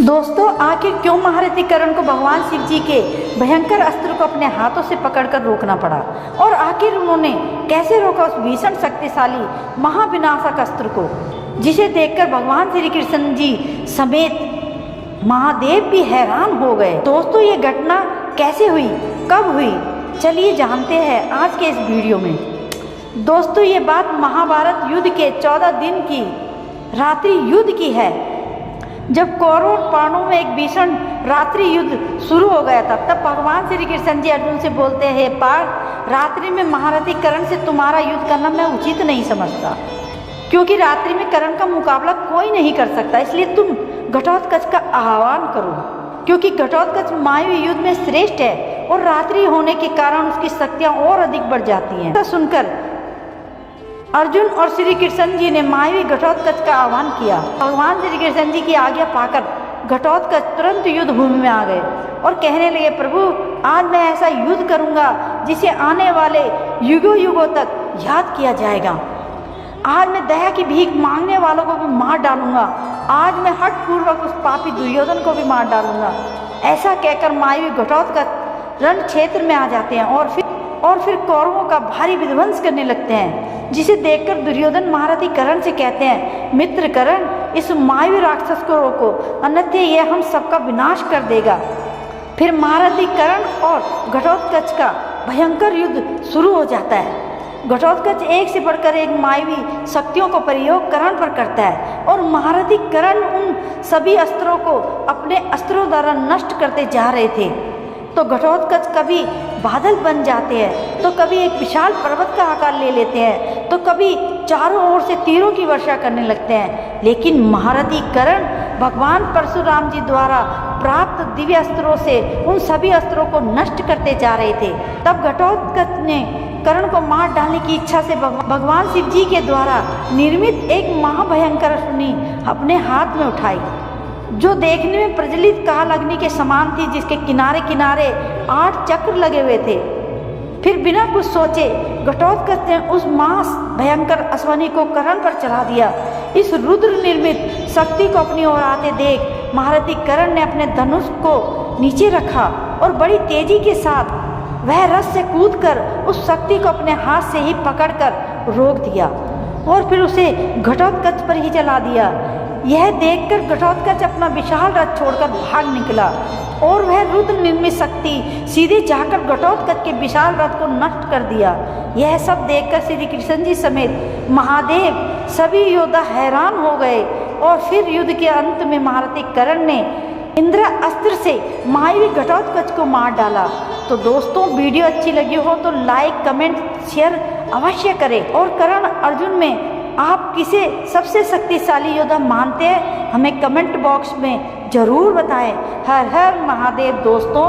दोस्तों, आखिर क्यों महारथी कर्ण को भगवान शिव जी के भयंकर अस्त्र को अपने हाथों से पकड़कर रोकना पड़ा, और आखिर उन्होंने कैसे रोका उस भीषण शक्तिशाली महाविनाशक अस्त्र को, जिसे देखकर भगवान श्री कृष्ण जी समेत महादेव भी हैरान हो गए। दोस्तों, ये घटना कैसे हुई, कब हुई, चलिए जानते हैं आज के इस वीडियो में। दोस्तों, ये बात महाभारत युद्ध के 14 दिन की रात्रि युद्ध की है। जब कौरव और पांडवों में एक भीषण रात्रि युद्ध शुरू हो गया था, तब भगवान श्री कृष्ण जी अर्जुन से बोलते हैं, पार्थ, रात्रि में महारथी कर्ण से तुम्हारा युद्ध करना मैं उचित नहीं समझता, क्योंकि रात्रि में कर्ण का मुकाबला कोई नहीं कर सकता। इसलिए तुम घटोत्कच का आह्वान करो, क्योंकि घटोत्कच मायावी युद्ध में श्रेष्ठ है और रात्रि होने के कारण उसकी शक्तियाँ और अधिक बढ़ जाती हैं। सुनकर अर्जुन और श्री कृष्ण जी ने मायावी घटोत्कच का आह्वान किया। भगवान श्री कृष्ण जी की आज्ञा पाकर घटोत्कच तुरंत युद्ध भूमि में आ गए और कहने लगे, प्रभु, आज मैं ऐसा युद्ध करूंगा जिसे आने वाले युगों युगों तक याद किया जाएगा। आज मैं दया की भीख मांगने वालों को भी मार डालूंगा। आज मैं हठपूर्वक उस पापी दुर्योधन को भी मार डालूंगा। ऐसा कहकर मायावी घटोत्कच रण क्षेत्र में आ जाते हैं और फिर कौरवों का भारी विध्वंस करने लगते हैं, जिसे देखकर दुर्योधन महारथी कर्ण से कहते हैं, मित्र कर्ण, इस मायावी राक्षस को रोको, अन्यथा यह हम सबका विनाश कर देगा। फिर महारथी कर्ण और घटोत्कच का भयंकर युद्ध शुरू हो जाता है। घटोत्कच एक से बढ़कर एक मायावी शक्तियों को प्रयोग कर्ण पर करता है और महारथी कर्ण उन सभी अस्त्रों को अपने अस्त्रों द्वारा नष्ट करते जा रहे थे। तो घटोत्कच कभी बादल बन जाते हैं, तो कभी एक विशाल पर्वत का आकार ले लेते हैं, तो कभी चारों ओर से तीरों की वर्षा करने लगते हैं। लेकिन महारथी कर्ण भगवान परशुराम जी द्वारा प्राप्त दिव्य अस्त्रों से उन सभी अस्त्रों को नष्ट करते जा रहे थे। तब घटोत्कच ने कर्ण को मार डालने की इच्छा से भगवान शिव जी के द्वारा निर्मित एक महाभयंकर अश्विनी अपने हाथ में उठाई, जो देखने में प्रज्वलित काल अग्नि के समान थी, जिसके किनारे किनारे 8 चक्र लगे हुए थे। फिर बिना कुछ सोचे घटोत्कच ने उस भयंकर अश्विनी को कर्ण पर चढ़ा दिया। इस रुद्र निर्मित शक्ति को अपनी ओर आते देख महारथी कर्ण ने अपने धनुष को नीचे रखा और बड़ी तेजी के साथ वह रथ से कूदकर उस शक्ति को अपने हाथ से ही पकड़कर रोक दिया और फिर उसे घटोत्कच पर ही चला दिया। यह देखकर घटोत्कच अपना विशाल रथ छोड़कर भाग निकला और वह रुद्र निर्मित शक्ति सीधे जाकर घटोत्कच के विशाल रथ को नष्ट कर दिया। यह सब देखकर श्री कृष्ण जी समेत महादेव सभी योद्धा हैरान हो गए और फिर युद्ध के अंत में महारथी कर्ण ने इंद्र अस्त्र से मायावी घटोत्कच को मार डाला। तो दोस्तों, वीडियो अच्छी लगी हो तो लाइक, कमेंट, शेयर अवश्य करें। और कर्ण अर्जुन में आप किसे सबसे शक्तिशाली योद्धा मानते हैं, हमें कमेंट बॉक्स में जरूर बताएं। हर हर महादेव दोस्तों।